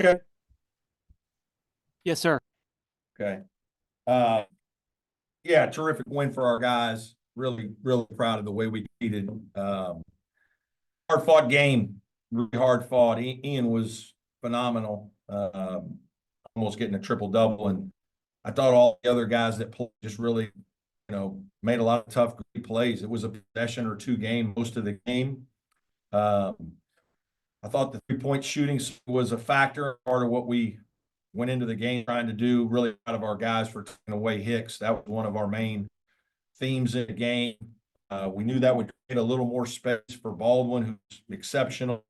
Okay. Yes, sir. Okay. Uh, yeah, terrific win for our guys. Really, really proud of the way we competed. Hard fought game, really hard fought. Ian was phenomenal. Almost getting a triple double, and I thought all the other guys that played just really, made a lot of tough great plays. It was a possession or two game most of the game. Um, I thought the 3-point shooting was a factor, part of what we went into the game trying to do. Really proud of our guys for taking away Hicks. That was one of our main themes in the game. We knew that would get a little more space for Baldwin, who's exceptional,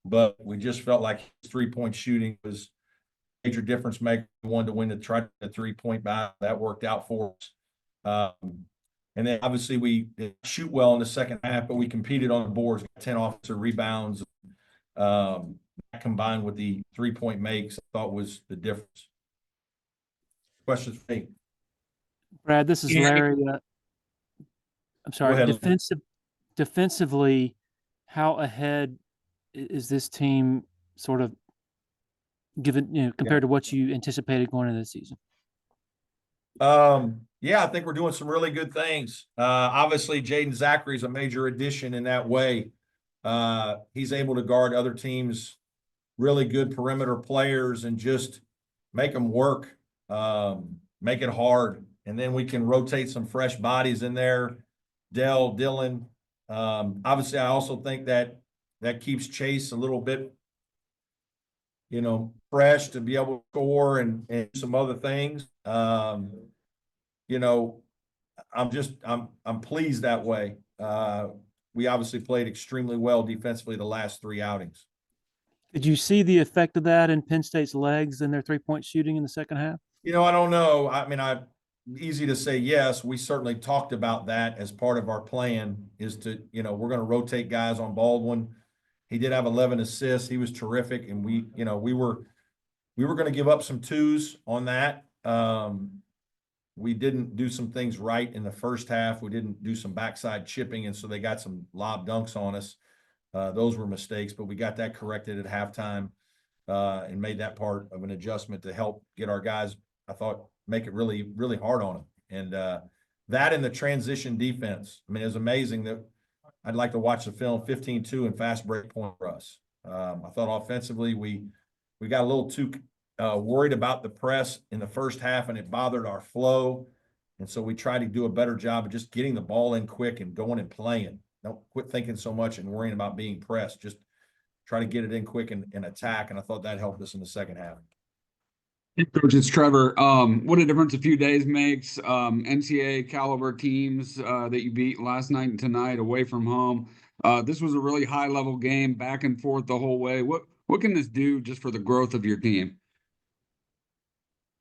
but we just felt like his 3-point shooting was a major difference maker. We wanted to win try the 3-point battle. That worked out for us. And then obviously we didn't shoot well in the second half, but we competed on the boards, 10 offensive rebounds. That combined with the 3-point makes, I thought was the difference. Questions for me? Brad, this is Yeah. Larry. I'm Go sorry. ahead. Defensively, how ahead is this team sort of given, compared to what you anticipated going into the season? Yeah, I think we're doing some really good things. Obviously, Jaden Zachary is a major addition in that way. He's able to guard other teams' really good perimeter players and just make them work, make it hard. And then we can rotate some fresh bodies in there. Dell, Dylan. Obviously, I also think that keeps Chase a little bit, fresh to be able to score and some other things. I'm pleased that way. We obviously played extremely well defensively the last 3 outings. Did you see the effect of that in Penn State's legs and their 3-point shooting in the second half? I don't know. I mean, easy to say yes. We certainly talked about that as part of our plan is to, we're going to rotate guys on Baldwin. He did have 11 assists. He was terrific. And we were going to give up some twos on that. We didn't do some things right in the first half. We didn't do some backside chipping. And so they got some lob dunks on us. Those were mistakes, but we got that corrected at halftime and made that part of an adjustment to help get our guys, I thought, make it really, really hard on them. And that and the transition defense. I mean, it was amazing that I'd like to watch the film 15-2 and fast break point for us. I thought offensively we got a little too worried about the press in the first half, and it bothered our flow. And so we tried to do a better job of just getting the ball in quick and going and playing. Don't quit thinking so much and worrying about being pressed. Just try to get it in quick and attack. And I thought that helped us in the second half. Hey, Coach, it's Trevor. What a difference a few days makes. NCAA caliber teams that you beat last night and tonight away from home. This was a really high level game, back and forth the whole way. What can this do just for the growth of your team?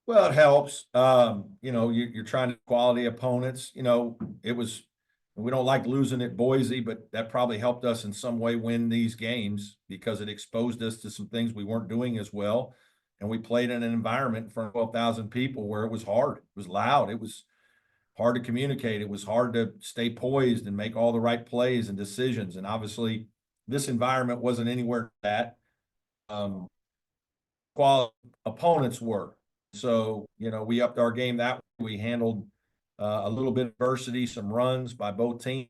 Well, it helps. You're trying to quality opponents. We don't like losing at Boise, but that probably helped us in some way win these games because it exposed us to some things we weren't doing as well. And we played in an environment in front of 12,000 people where it was hard. It was loud. It was hard to communicate. It was hard to stay poised and make all the right plays and decisions. And obviously, this environment wasn't anywhere that quality opponents were. So, we upped our game that way. We handled a little bit of adversity, some runs by both teams,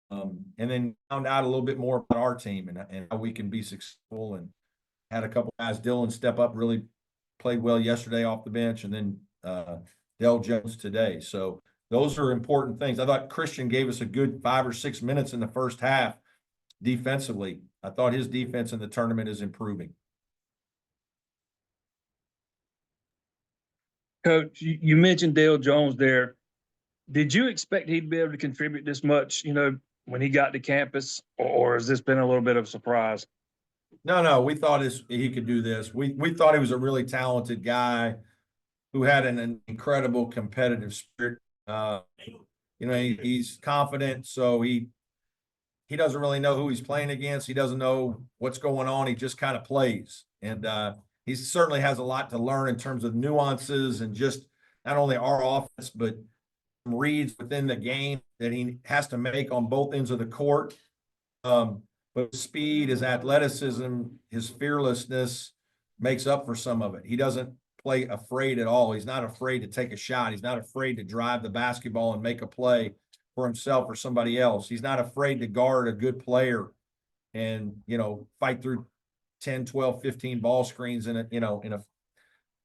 and then found out a little bit more about our team and how we can be successful. And had a couple guys, Dylan, step up, really played well yesterday off the bench, and then Dell Jones today. So those are important things. I thought Christian gave us a good 5 or 6 minutes in the first half defensively. I thought his defense in the tournament is improving. Coach, you mentioned Dale Jones there. Did you expect he'd be able to contribute this much, when he got to campus, or has this been a little bit of a surprise? No, we thought he could do this. We thought he was a really talented guy who had an incredible competitive spirit. He's confident, so he doesn't really know who he's playing against. He doesn't know what's going on. He just kind of plays. And he certainly has a lot to learn in terms of nuances and just not only our offense, but reads within the game that he has to make on both ends of the court. But speed, his athleticism, his fearlessness, makes up for some of it. He doesn't play afraid at all. He's not afraid to take a shot. He's not afraid to drive the basketball and make a play for himself or somebody else. He's not afraid to guard a good player and, fight through 10, 12, 15 ball screens in a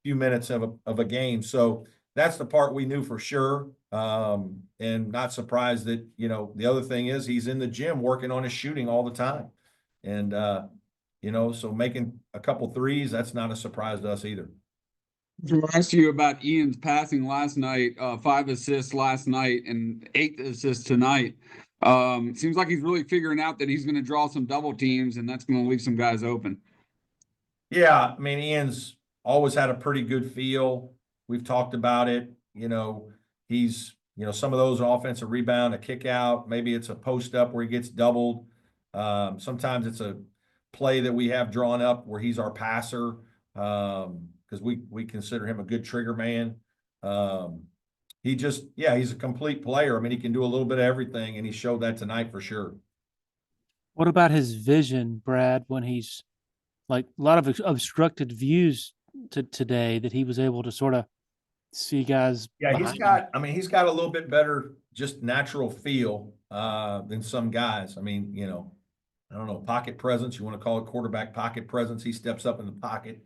few minutes of a game. So that's the part we knew for sure. And not surprised that, the other thing is he's in the gym working on his shooting all the time. And, so making a couple threes, that's not a surprise to us either. I asked you about Ian's passing last night, 5 assists last night and 8 assists tonight. Seems like he's really figuring out that he's going to draw some double teams and that's going to leave some guys open. Yeah, I mean, Ian's always had a pretty good feel. We've talked about it. He's, some of those offensive rebound, a kick out, maybe it's a post up where he gets doubled. Sometimes it's a play that we have drawn up where he's our passer, because we consider him a good trigger man. He's a complete player. I mean, he can do a little bit of everything, and he showed that tonight for sure. What about his vision, Brad, when he's like a lot of obstructed views today that he was able to sort of see guys? Yeah, he's got a little bit better just natural feel than some guys. I mean, I don't know, pocket presence, you want to call it quarterback pocket presence. He steps up in the pocket,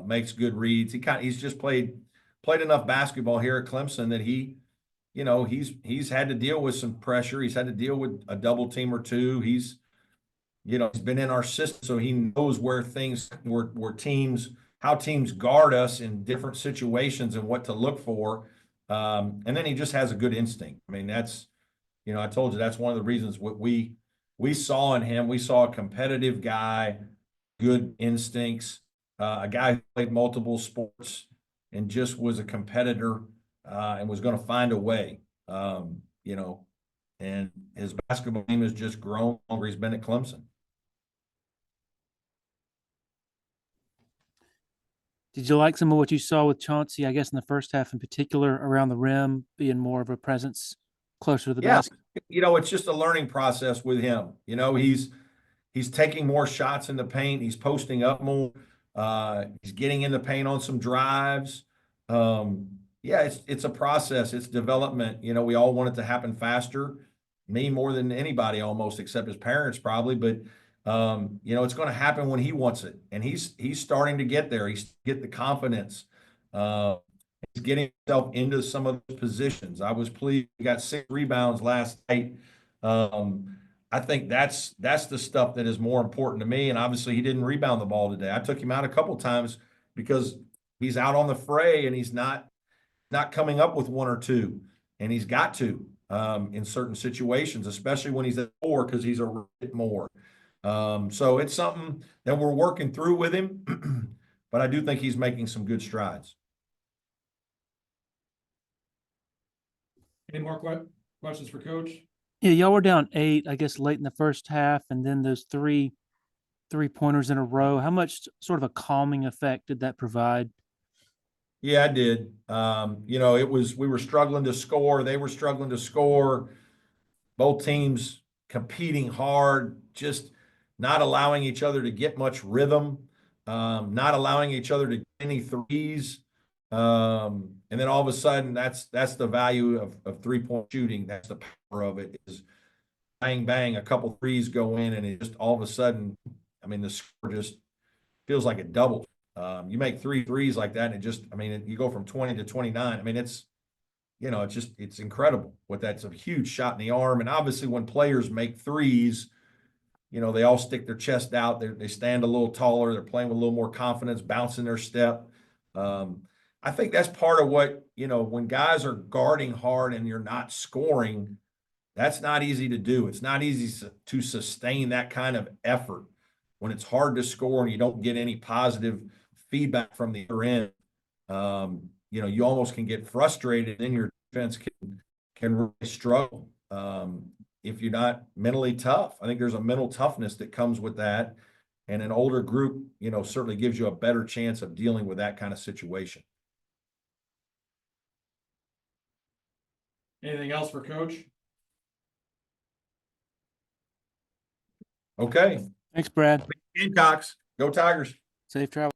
makes good reads. He's just played enough basketball here at Clemson that he's had to deal with some pressure. He's had to deal with a double team or two. He's been in our system, so he knows where how teams guard us in different situations and what to look for. And then he just has a good instinct. I mean, that's, I told you, that's one of the reasons what we saw in him. We saw a competitive guy, good instincts, a guy who played multiple sports and just was a competitor and was going to find a way, and his basketball game has just grown longer he's been at Clemson. Did you like some of what you saw with Chauncey, I guess in the first half in particular, around the rim, being more of a presence closer to the basket? It's just a learning process with him. He's taking more shots in the paint. He's posting up more. He's getting in the paint on some drives. It's a process. It's development. We all want it to happen faster. Me more than anybody almost, except his parents probably. But it's going to happen when he wants it, and he's starting to get there. He's get the confidence. He's getting himself into some of those positions. I was pleased. He got 6 rebounds last night. I think that's the stuff that is more important to me. And obviously, he didn't rebound the ball today. I took him out a couple times because he's out on the fray and he's not coming up with 1 or 2, and he's got to in certain situations, especially when he's at 4 because he's a bit more. So it's something that we're working through with him, but I do think he's making some good strides. Any more questions for Coach? Yeah, y'all were down 8, I guess, late in the first half, and then those 3-pointers in a row. How much sort of a calming effect did that provide? Yeah, I did. We were struggling to score. They were struggling to score. Both teams competing hard, just not allowing each other to get much rhythm, not allowing each other to get any threes. And then all of a sudden, that's the value of 3-point shooting. That's the power of it, is bang, bang, a couple threes go in, and it just all of a sudden, I mean, the score just feels like it doubled. You make 3 threes like that, and it just, I mean, you go from 20 to 29. I mean, it's incredible what that's a huge shot in the arm. And obviously when players make threes, they all stick their chest out. They stand a little taller. They're playing with a little more confidence, bouncing their step. I think that's part of what, when guys are guarding hard and you're not scoring, that's not easy to do. It's not easy to sustain that kind of effort when it's hard to score and you don't get any positive feedback from the other end. You almost can get frustrated, and your defense can really struggle if you're not mentally tough. I think there's a mental toughness that comes with that, and an older group, certainly gives you a better chance of dealing with that kind of situation. Anything else for Coach? Okay. Thanks, Brad. Gamecocks, go Tigers. Safe travel.